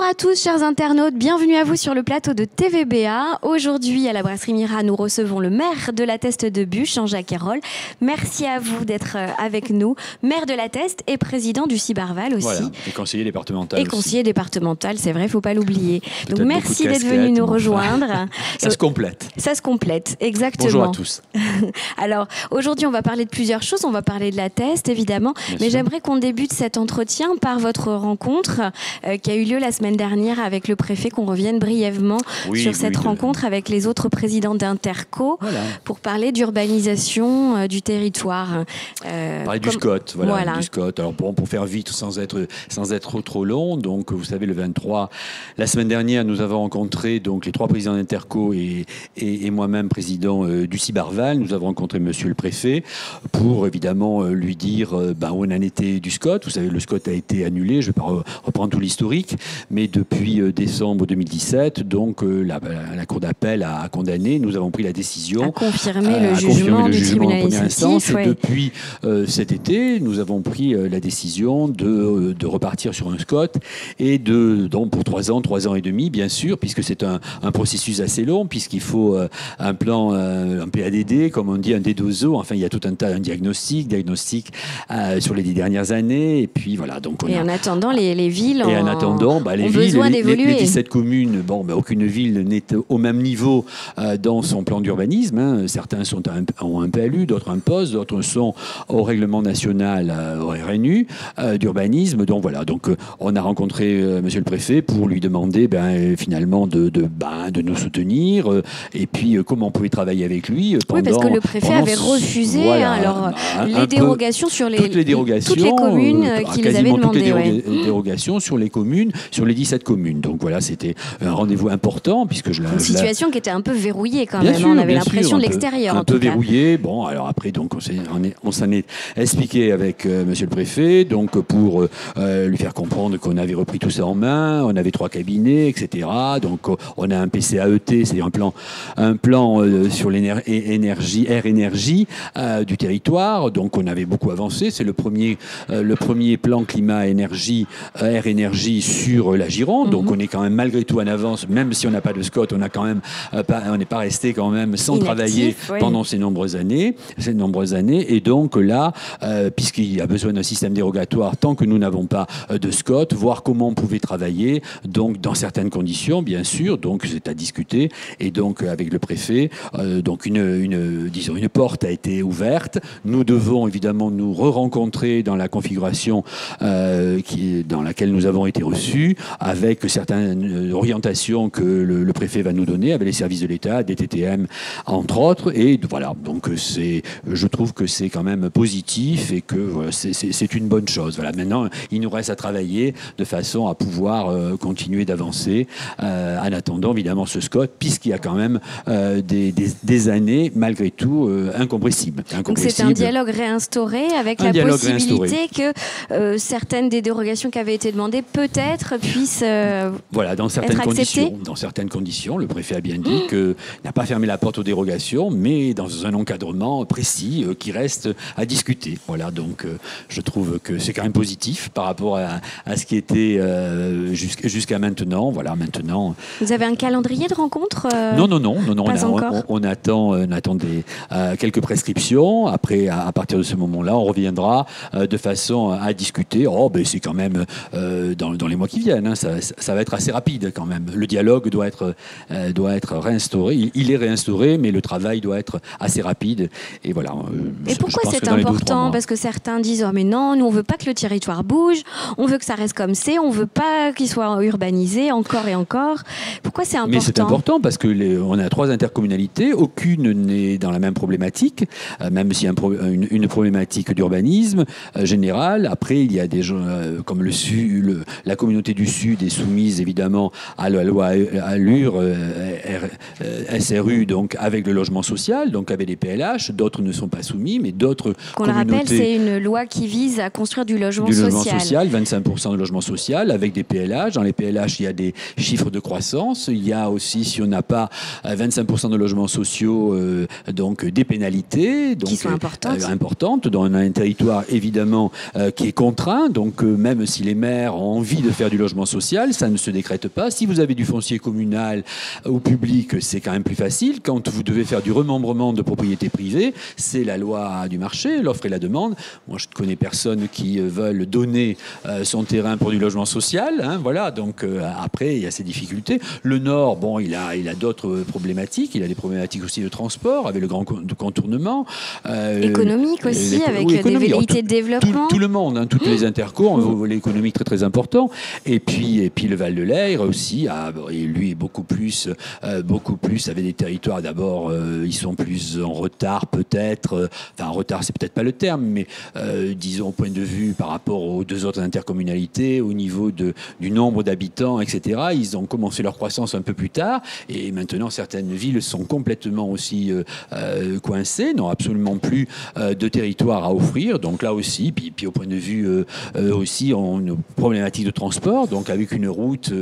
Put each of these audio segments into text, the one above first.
à tous, chers internautes, bienvenue à vous sur le plateau de TVBA. Aujourd'hui, à la Brasserie Mira, nous recevons le maire de la Teste de Buch, Jean-Jacques Ayroles. Merci à vous d'être avec nous, maire de la Teste et président du Cibarval aussi. Voilà, et conseiller départemental. Et conseiller départemental, c'est vrai, il ne faut pas l'oublier. Donc merci d'être venu nous rejoindre. Ça se complète. Ça se complète, exactement. Bonjour à tous. Alors, aujourd'hui, on va parler de plusieurs choses. On va parler de la Teste, évidemment. Mais j'aimerais qu'on débute cet entretien par votre rencontre qui a eu lieu la semaine dernière avec le préfet, qu'on revienne brièvement sur cette rencontre avec les autres présidents d'Interco pour parler d'urbanisation du territoire. Parler du SCOT, du SCOT. Alors pour faire vite, sans être trop long, donc vous savez, le 23, la semaine dernière, nous avons rencontré donc les trois présidents d'Interco et moi-même, président du Cibarval. Nous avons rencontré monsieur le préfet pour évidemment lui dire où on en était du SCOT. Vous savez, le SCOT a été annulé, je ne vais pas reprendre tout l'historique, mais depuis décembre 2017, donc la Cour d'appel a condamné. Nous avons pris la décision à confirmer le jugement du tribunal administratif. Et depuis cet été, nous avons pris la décision de repartir sur un SCOT et donc pour 3 ans et demi, bien sûr, puisque c'est un processus assez long, puisqu'il faut un plan, un PADD, comme on dit, un DDoSO. Enfin, il y a tout un diagnostic sur les 10 dernières années. Et puis voilà. Donc en attendant, les villes ont besoin d'évoluer. Les 17 communes, aucune ville n'est au même niveau dans son plan d'urbanisme. Certains ont un PLU, d'autres un POS, d'autres sont au règlement national, au RNU d'urbanisme. Donc voilà. Donc on a rencontré monsieur le préfet pour lui demander finalement de nous soutenir et puis comment on pouvait travailler avec lui. Oui, parce que le préfet avait refusé les dérogations sur toutes les communes qui les avaient demandées. Toutes les dérogations sur les communes, sur les 17 communes. Donc voilà, c'était un rendez-vous important puisque une situation qui était un peu verrouillée quand même. On avait l'impression de l'extérieur. Un peu verrouillée. Bon, alors après, donc on s'en est expliqué avec monsieur le préfet, donc pour lui faire comprendre qu'on avait repris tout ça en main. On avait 3 cabinets, etc. Donc on a un PCAET, c'est-à-dire un plan sur l'énergie, air-énergie du territoire. Donc on avait beaucoup avancé. C'est le premier plan climat-énergie, air-énergie sur la Gironde. Donc on est quand même malgré tout en avance, même si on n'a pas de SCOT, on n'est pas resté quand même sans travailler pendant ces nombreuses années. Et donc là, puisqu'il y a besoin d'un système dérogatoire, tant que nous n'avons pas de SCOT, voir comment on pouvait travailler, donc dans certaines conditions, bien sûr. Donc c'est à discuter. Et donc avec le préfet, donc une porte a été ouverte. Nous devons évidemment nous re-rencontrer dans la configuration dans laquelle nous avons été reçus, avec certaines orientations que le préfet va nous donner, avec les services de l'État, DTTM entre autres. Et voilà, donc je trouve que c'est quand même positif et que c'est une bonne chose. Voilà, maintenant, il nous reste à travailler de façon à pouvoir continuer d'avancer en attendant évidemment ce SCOT, puisqu'il y a quand même des années, malgré tout, incompressibles. Donc c'est un dialogue réinstauré avec la possibilité que certaines des dérogations qui avaient été demandées peut-être puissent dans certaines conditions. Le préfet a bien dit qu'il n'a pas fermé la porte aux dérogations, mais dans un encadrement précis qui reste à discuter. Voilà, donc je trouve que c'est quand même positif par rapport à ce qui était jusqu'à maintenant. Voilà, maintenant. Vous avez un calendrier de rencontres Non. On attend quelques prescriptions. Après, à partir de ce moment-là, on reviendra de façon à discuter. C'est quand même dans les mois qui viennent. Ça va être assez rapide quand même. Le dialogue doit être réinstauré. Il est réinstauré, mais le travail doit être assez rapide. Et voilà. Et pourquoi c'est important? Parce que certains disent mais non, nous on veut pas que le territoire bouge. On veut que ça reste comme c'est. On veut pas qu'il soit urbanisé encore et encore. Pourquoi c'est important? Mais c'est important parce que on a 3 intercommunalités. Aucune n'est dans la même problématique, même s'il y a une problématique d'urbanisme générale. Après, il y a des gens comme la communauté du Sud est soumise évidemment à la loi ALUR, SRU, donc avec le logement social, donc avec les PLH. D'autres ne sont pas soumis, mais d'autres qu'on le rappelle, c'est une loi qui vise à construire du logement social. 25% de logement social avec des PLH. Dans les PLH, il y a des chiffres de croissance. Il y a aussi, si on n'a pas 25% de logements sociaux, donc des pénalités qui sont importantes dans un territoire évidemment qui est contraint. Donc même si les maires ont envie de faire du logement social, social, ça ne se décrète pas. Si vous avez du foncier communal ou public, c'est quand même plus facile. Quand vous devez faire du remembrement de propriété privée, c'est la loi du marché, l'offre et la demande. Moi, je ne connais personne qui veulent donner son terrain pour du logement social. Hein, voilà. Donc après, il y a ces difficultés. Le Nord, bon, il a d'autres problématiques. Il a des problématiques aussi de transport, avec le grand contournement. Économique aussi, avec des velléités de développement. Tout le monde, hein, toutes les intercours, un volet économique très très important. Et puis le Val de l'Aire aussi, lui beaucoup plus avec des territoires d'abord, ils sont plus en retard peut-être. Enfin, en retard, c'est peut-être pas le terme, mais disons au point de vue par rapport aux deux autres intercommunalités, au niveau du nombre d'habitants, etc. Ils ont commencé leur croissance un peu plus tard, et maintenant certaines villes sont complètement aussi coincées, n'ont absolument plus de territoire à offrir. Donc là aussi, puis au point de vue aussi, on a une problématique de transport, donc avec une route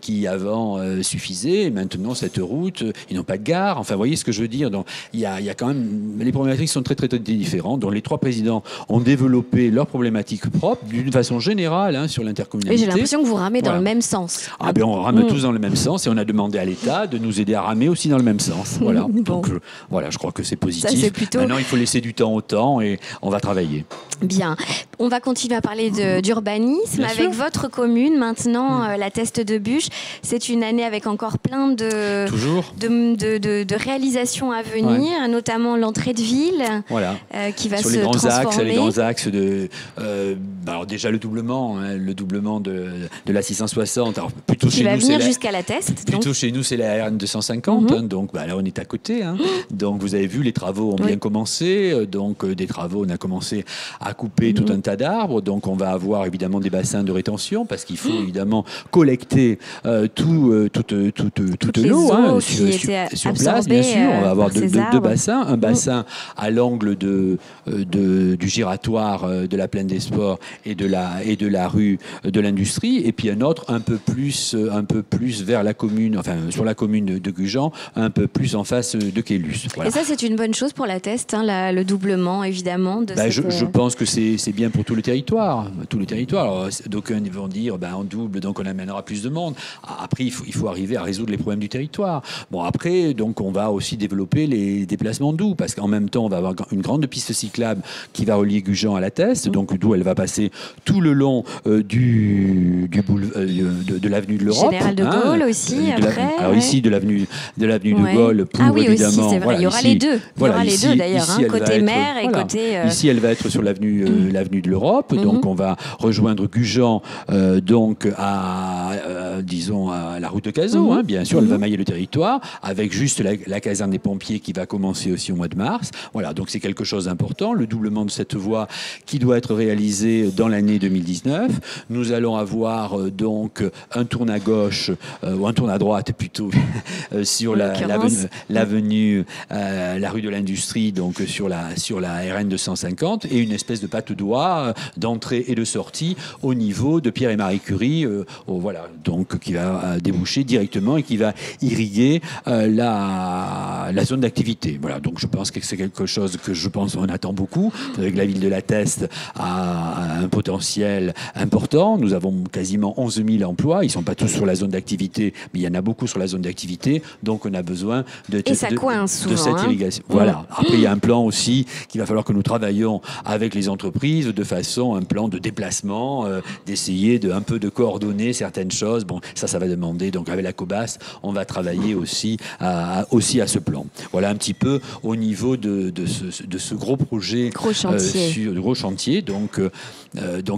qui avant suffisait, et maintenant cette route, ils n'ont pas de gare. Enfin, vous voyez ce que je veux dire. Donc il y a quand même, les problématiques sont très très très différentes. Donc les trois présidents ont développé leurs problématiques propres d'une façon générale, hein, sur l'intercommunalité. Et j'ai l'impression que vous ramez dans le même sens. Ah ben on rame tous dans le même sens, et on a demandé à l'État de nous aider à ramer aussi dans le même sens. Voilà. Bon. Donc voilà, je crois que c'est positif. Ça, c'est plutôt... Maintenant, il faut laisser du temps au temps, et on va travailler. Bien. On va continuer à parler d'urbanisme avec votre commune. Maintenant, la Teste de Buch, c'est une année avec encore plein de réalisations à venir, notamment l'entrée de ville, qui va sur se transformer. Les grands axes de... alors déjà le doublement de la 660. Alors, plutôt qui chez va nous, venir jusqu'à la Teste. Plutôt chez nous, c'est la RN 250. Hein, donc là, on est à côté. Hein. Donc vous avez vu, les travaux ont bien commencé. Donc des travaux, on a commencé à couper tout un tas d'arbres. Donc on va avoir évidemment des bassins de rétention, parce qu'il faut évidemment collecter toute l'eau sur place, bien sûr. On va avoir deux bassins. Un bassin à l'angle du giratoire de la Plaine des Sports et de la rue de l'Industrie, et puis un autre un peu plus vers la commune, enfin sur la commune de Gujan, un peu plus en face de Quélus. Voilà. Et ça, c'est une bonne chose pour la Teste, hein, le doublement évidemment de je pense que c'est bien pour tout le territoire. Alors, d'aucuns vont dire on double, donc on amènera plus de monde. Après, il faut arriver à résoudre les problèmes du territoire. Bon, après, donc on va aussi développer les déplacements doux, parce qu'en même temps, on va avoir une grande piste cyclable qui va relier Gujan à la Teste, donc d'où elle va passer tout le long de l'avenue de l'Europe. Général de Gaulle aussi, après. Alors ici, de l'avenue de Gaulle, pour évidemment... Aussi, c'est vrai, il y aura les deux. Il y aura les deux d'ailleurs, côté mer et côté... Ici, elle va être sur l'avenue de l'Europe, donc on va rejoindre Gujan, donc à la route de Cazaux, bien sûr, elle va mailler le territoire, avec juste la caserne des pompiers qui va commencer aussi au mois de mars. Voilà, donc c'est quelque chose d'important, le doublement de cette voie qui doit être réalisé dans l'année 2019. Nous allons avoir donc un tourne à gauche, ou un tourne à droite plutôt, sur la rue de l'Industrie, donc sur la RN 250, et une espèce de patte-doigt d'entrée et de sortie au niveau de Pierre et Marie Curie, donc qui va déboucher directement et qui va irriguer la zone d'activité. Voilà, donc je pense que c'est quelque chose que on attend beaucoup. Avec la ville de la Teste a un potentiel important. Nous avons quasiment 11 000 emplois. Ils ne sont pas tous sur la zone d'activité, mais il y en a beaucoup sur la zone d'activité. Donc on a besoin de cette irrigation. Voilà. Après, il y a un plan aussi qu'il va falloir que nous travaillions avec les entreprises de façon, un plan de déplacement, d'essayer un peu de coordonner certaines choses. Bon, ça va demander. Donc avec la COBAS, on va travailler aussi à ce plan. Voilà un petit peu au niveau de ce gros projet, gros chantier, donc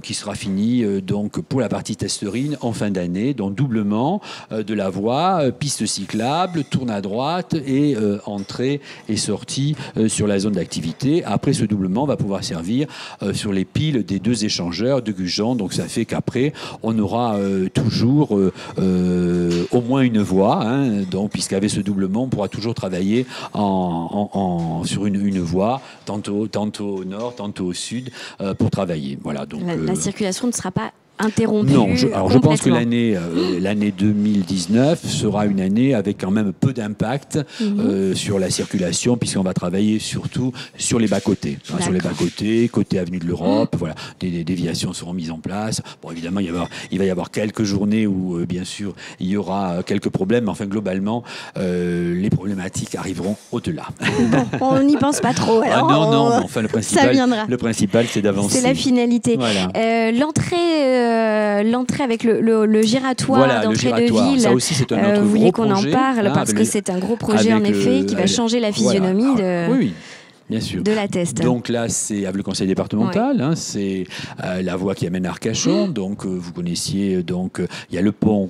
il sera fini donc pour la partie testerine en fin d'année, donc doublement de la voie, piste cyclable, tourne à droite et entrée et sortie sur la zone d'activité. Après, ce doublement va pouvoir servir sur les piles des deux échangeurs de Gujan, donc ça fait qu'après on aura toujours au moins une voie, hein, donc puisqu'avec ce doublement on pourra toujours travailler sur une voie, tantôt au nord, tantôt au sud, pour travailler. Voilà, donc, la circulation ne sera pas interrompu. Non, je pense que l'année 2019 sera une année avec quand même peu d'impact sur la circulation, puisqu'on va travailler surtout sur les bas-côtés. Sur les bas-côtés, côté avenue de l'Europe, voilà, des déviations seront mises en place. Bon, évidemment, il va y avoir quelques journées où, bien sûr, il y aura quelques problèmes, mais enfin, globalement, les problématiques arriveront au-delà. Bon, on n'y pense pas trop. Alors non, mais enfin, ça viendra. Le principal, c'est d'avancer. C'est la finalité. Voilà. L'entrée avec le giratoire d'entrée de ville. Ça aussi, c'est un autre vous gros voulez qu'on en projet, parle parce que c'est un gros projet en effet qui va changer la physionomie oui. Bien sûr. De la Teste. Donc là, c'est avec le conseil départemental, c'est la voie qui amène à Arcachon. Donc vous connaissiez, il y a le pont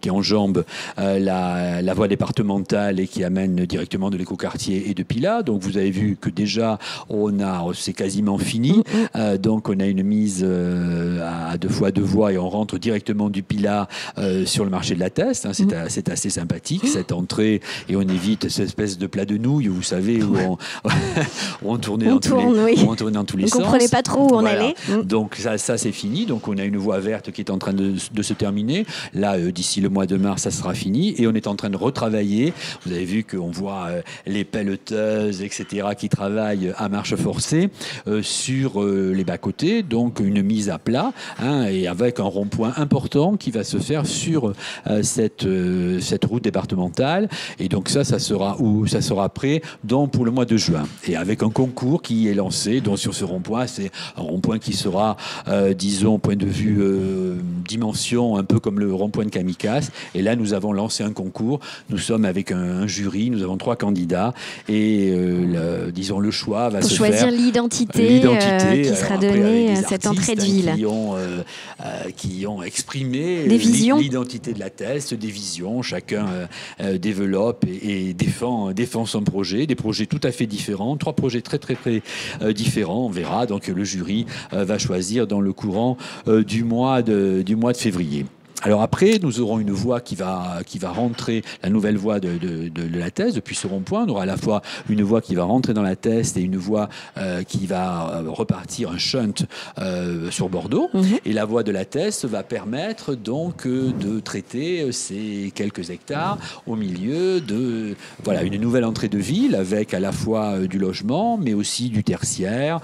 qui enjambe la voie départementale et qui amène directement de l'écoquartier et de Pilat. Donc vous avez vu que déjà c'est quasiment fini. Donc on a une mise à 2 fois 2 voies et on rentre directement du Pilat sur le marché de la Teste. C'est assez sympathique cette entrée et on évite cette espèce de plat de nouilles, vous savez, où on tournait dans tous les sens. On ne comprenait pas trop où on allait. Donc ça c'est fini. Donc on a une voie verte qui est en train de se terminer. Là, d'ici le mois de mars, ça sera fini. Et on est en train de retravailler. Vous avez vu qu'on voit les pelleteuses, etc., qui travaillent à marche forcée sur les bas-côtés. Donc une mise à plat et avec un rond-point important qui va se faire sur cette route départementale. Et donc ça sera prêt pour le mois de juin. Et avec un concours qui est lancé, donc sur ce rond-point, c'est un rond-point qui sera, disons, point de vue dimension, un peu comme le rond-point de Kamikaze. Et là, nous avons lancé un concours. Nous sommes avec un jury, nous avons 3 candidats. Et disons, le choix va se faire. Pour choisir l'identité qui sera donnée à cette entrée de ville. Qui ont exprimé l'identité de la Teste, des visions. Chacun développe et défend son projet, des projets tout à fait différents. 3 projets très différents, on verra. Donc le jury va choisir dans le courant du mois de février. Alors après, nous aurons une voie qui va rentrer, la nouvelle voie de la Teste. Depuis ce rond-point, on aura à la fois une voie qui va rentrer dans la Teste et une voie qui va repartir un shunt sur Bordeaux. Et la voie de la Teste va permettre donc de traiter ces quelques hectares au milieu de une nouvelle entrée de ville avec à la fois du logement, mais aussi du tertiaire,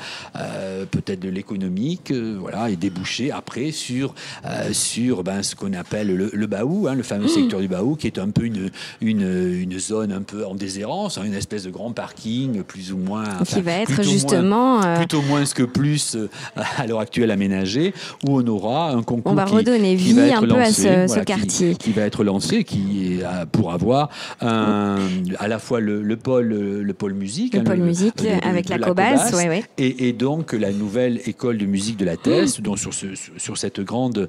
peut-être de l'économique, et déboucher après sur ce qu'on appelle le Baou, le fameux secteur du Baou, qui est un peu une zone un peu en déshérence, une espèce de grand parking, plus ou moins... Qui va être justement... Plutôt moins que plus, à l'heure actuelle, aménagé, où on aura un concours on va redonner vie un peu lancé, à ce quartier. Qui va être lancé, pour avoir à la fois le pôle musique. Le pôle musique avec la Cobas, et donc la nouvelle école de musique de la Teste, donc sur cette grande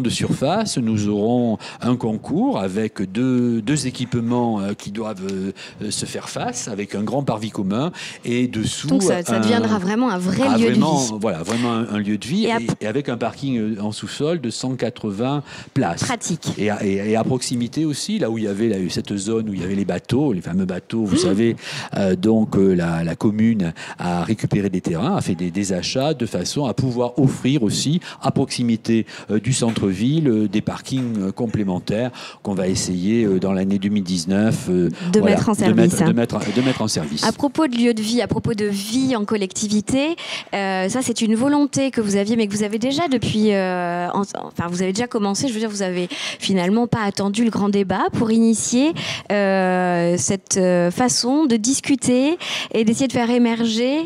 surface, nous aurons un concours avec deux équipements qui doivent se faire face, avec un grand parvis commun et dessous... Donc ça deviendra vraiment un vrai lieu de vie. Voilà, vraiment un lieu de vie et avec un parking en sous-sol de 180 places. Pratique. Et à proximité aussi, là où il y avait cette zone où il y avait les bateaux, les fameux bateaux, vous savez, la commune a récupéré des terrains, a fait des achats de façon à pouvoir offrir aussi à proximité du centre-ville des parkings complémentaires qu'on va essayer dans l'année 2019 de mettre en service. À propos de lieu de vie, à propos de vie en collectivité, ça c'est une volonté que vous aviez, mais que vous avez déjà depuis... vous avez déjà commencé, je veux dire, vous avez finalement pas attendu le grand débat pour initier cette façon de discuter et d'essayer de faire émerger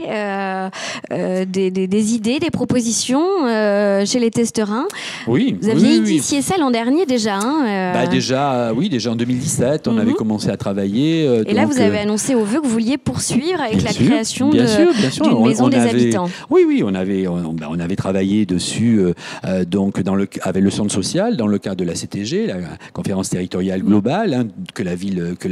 des idées, des propositions chez les testerins. Oui, vous aviez initié ça l'an dernier déjà. Déjà en 2017, on avait commencé à travailler. Et là, vous avez annoncé au vœu que vous vouliez poursuivre avec la création d'une maison des habitants. Oui, on avait travaillé dessus avec le centre social, dans le cadre de la CTG, la conférence territoriale globale, que la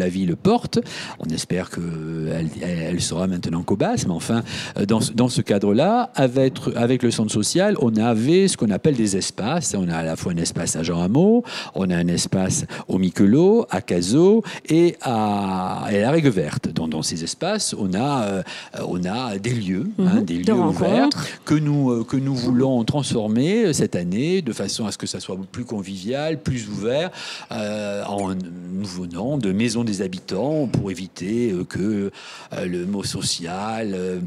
ville porte. On espère qu'elle sera maintenant Cobas, mais enfin, dans ce cadre-là, avec le centre social, on avait ce qu'on appelle des espaces. On a à la fois un espace espace à Jean Hameau, on a un espace au Miquelot, à Cazaux et à la Règle Verte. Dans ces espaces, on a des lieux, des lieux ouverts que nous voulons transformer cette année de façon à ce que ça soit plus convivial, plus ouvert, en nous venant de maisons des habitants pour éviter que le mot social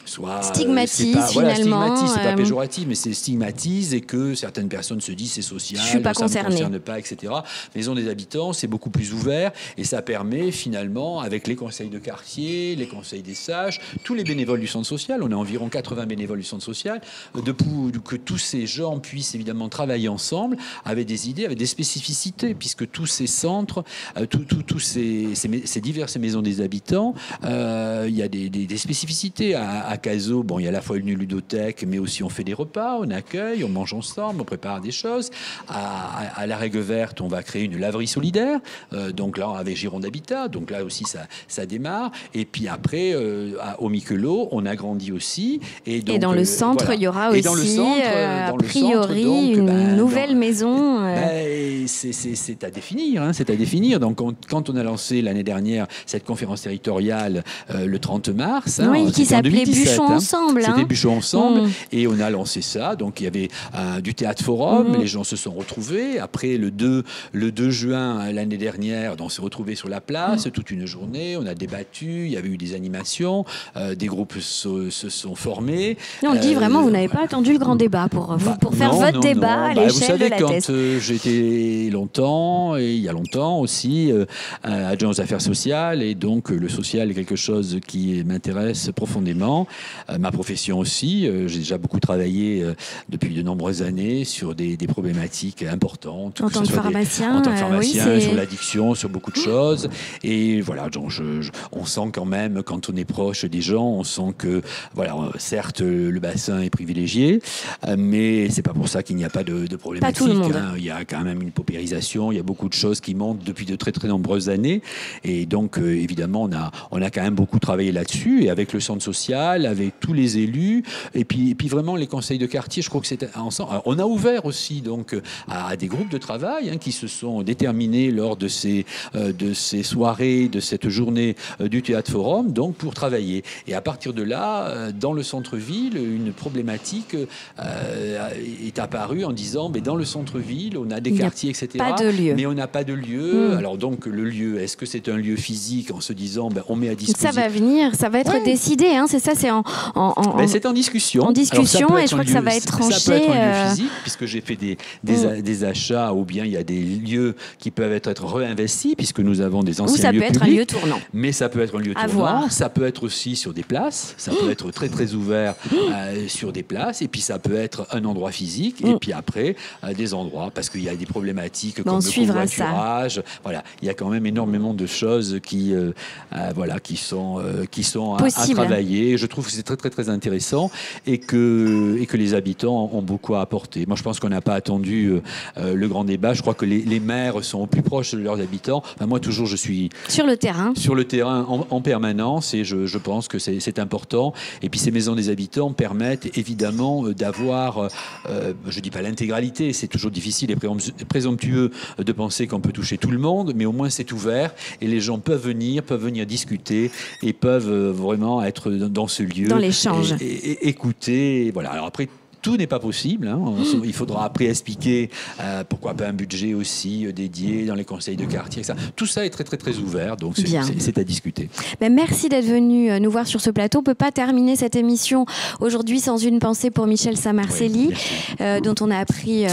soit stigmatise finalement. C'est pas péjoratif, mais c'est stigmatise et que certaines personnes se disent c'est social, je suis pas ça concernée. me concerne pas, etc. Maison des habitants, c'est beaucoup plus ouvert et ça permet finalement, avec les conseils de quartier, les conseils des sages, tous les bénévoles du centre social, on a environ 80 bénévoles du centre social, que tous ces gens puissent évidemment travailler ensemble avec des idées, avec des spécificités, puisque tous ces centres, tous ces diverses maisons des habitants, il y a des spécificités. À Cazaux, il y a à la fois une ludothèque, mais aussi on fait des repas, on accueille, on mange ensemble, on prépare des choses. À la Règle Verte, on va créer une laverie solidaire, donc là avec Gironde Habitat, donc là aussi ça démarre. Et puis après, au Miquelot, on agrandit aussi. Et dans le centre, il y aura aussi, a priori, une nouvelle maison. C'est à définir. C'est à définir. Donc quand on a lancé l'année dernière cette conférence territoriale le 30 mars, qui s'appelait Bûchons ensemble. C'était Bûchons ensemble. Et on a lancé ça. Donc il y avait du théâtre forum, les gens se sont retrouvés. Après le 2 juin l'année dernière, on s'est retrouvés sur la place toute une journée. On a débattu, il y avait eu des animations, des groupes se sont formés. On dit vraiment, vous n'avez pas attendu le grand débat pour faire votre débat à l'échelle de la thèse. Vous savez, quand j'étais longtemps, et il y a longtemps aussi, adjoint aux affaires sociales, et donc le social est quelque chose qui m'intéresse profondément. Ma profession aussi, j'ai déjà beaucoup travaillé depuis de nombreuses années sur des problématiques importantes. En tant que pharmacien, en tant que pharmacien, sur l'addiction, sur beaucoup de choses. Et voilà, donc on sent quand même, quand on est proche des gens, on sent que, voilà, certes, le bassin est privilégié, mais c'est pas pour ça qu'il n'y a pas de problématique. Pas tout le monde. Il y a quand même une paupérisation, il y a beaucoup de choses qui montent depuis de très très nombreuses années. Et donc, évidemment, on a quand même beaucoup travaillé là-dessus, et avec le centre social, avec tous les élus, et puis vraiment les conseils de quartier, je crois que c'est ensemble. Alors, on a ouvert aussi donc à des groupes de travail qui se sont déterminés lors de ces soirées, de cette journée du théâtre forum, donc pour travailler. Et à partir de là, dans le centre-ville, une problématique est apparue en disant, mais dans le centre-ville, on a des quartiers, etc. Pas de lieu. Mais on n'a pas de lieu. Alors donc le lieu, est-ce que c'est un lieu physique en se disant, on met à disposition. Ça va venir, ça va être décidé. C'est ça, c'est c'est en discussion. En discussion, et je crois que ça va être tranché. Ça peut être un lieu physique, puisque j'ai fait des achats, ou bien il y a des lieux qui peuvent être réinvestis, puisque nous avons des anciens lieux publics. Ou ça peut être un lieu tournant. Mais ça peut être un lieu tournant. Ça peut être aussi sur des places. Ça peut être très très ouvert sur des places. Et puis ça peut être un endroit physique. Et puis après des endroits, parce qu'il y a des problématiques comme le covoiturage. Voilà, il y a quand même énormément de choses qui sont à travailler. Je trouve que c'est très très très intéressant et que les habitants ont beaucoup à apporter. Moi, je pense qu'on n'a pas attendu le grand débat. Je crois que les maires sont au plus proches de leurs habitants. Enfin, moi, toujours, je suis sur le terrain en permanence, et je pense que c'est important. Et puis, ces maisons des habitants permettent évidemment d'avoir, je dis pas l'intégralité, c'est toujours difficile et présomptueux de penser qu'on peut toucher tout le monde, mais au moins c'est ouvert et les gens peuvent venir discuter et peuvent vraiment être dans ce lieu, dans l'échange, et écouter. Et voilà. Alors après, tout n'est pas possible. Il faudra après expliquer pourquoi pas un budget aussi dédié dans les conseils de quartier. Ça. Tout ça est très très très ouvert, donc c'est à discuter. Merci d'être venu nous voir sur ce plateau. On ne peut pas terminer cette émission aujourd'hui sans une pensée pour Michel Samarcelli, dont on a appris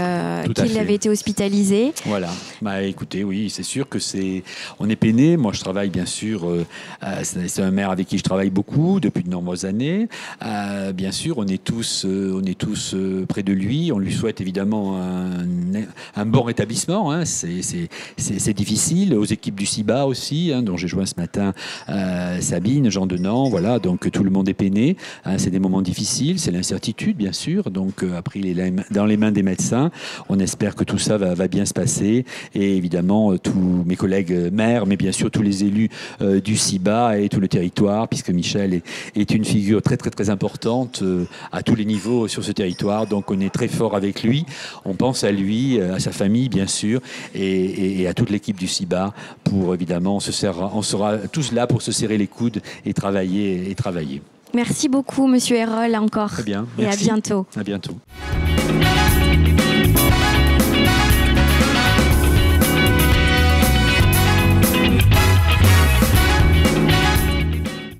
qu'il avait été hospitalisé. Voilà. Écoutez, oui, c'est sûr que on est peiné. Moi, je travaille bien sûr. C'est un maire avec qui je travaille beaucoup depuis de nombreuses années. Bien sûr, on est tous près de lui. On lui souhaite évidemment un bon rétablissement. C'est difficile. Aux équipes du CIBA aussi, dont j'ai joint ce matin Sabine, Jean Denant. Voilà, donc tout le monde est peiné. C'est des moments difficiles. C'est l'incertitude, bien sûr. Donc après, il est dans les mains des médecins. On espère que tout ça va bien se passer. Et évidemment, tous mes collègues maires, mais bien sûr tous les élus du CIBA et tout le territoire, puisque Michel est une figure très très très importante à tous les niveaux sur ce territoire. territoire. Donc on est très fort avec lui. On pense à lui, à sa famille bien sûr, et à toute l'équipe du CIBA pour évidemment, on sera tous là pour se serrer les coudes et travailler. Merci beaucoup, Monsieur Hérol, encore. Très bien. Merci. Et à bientôt. À bientôt.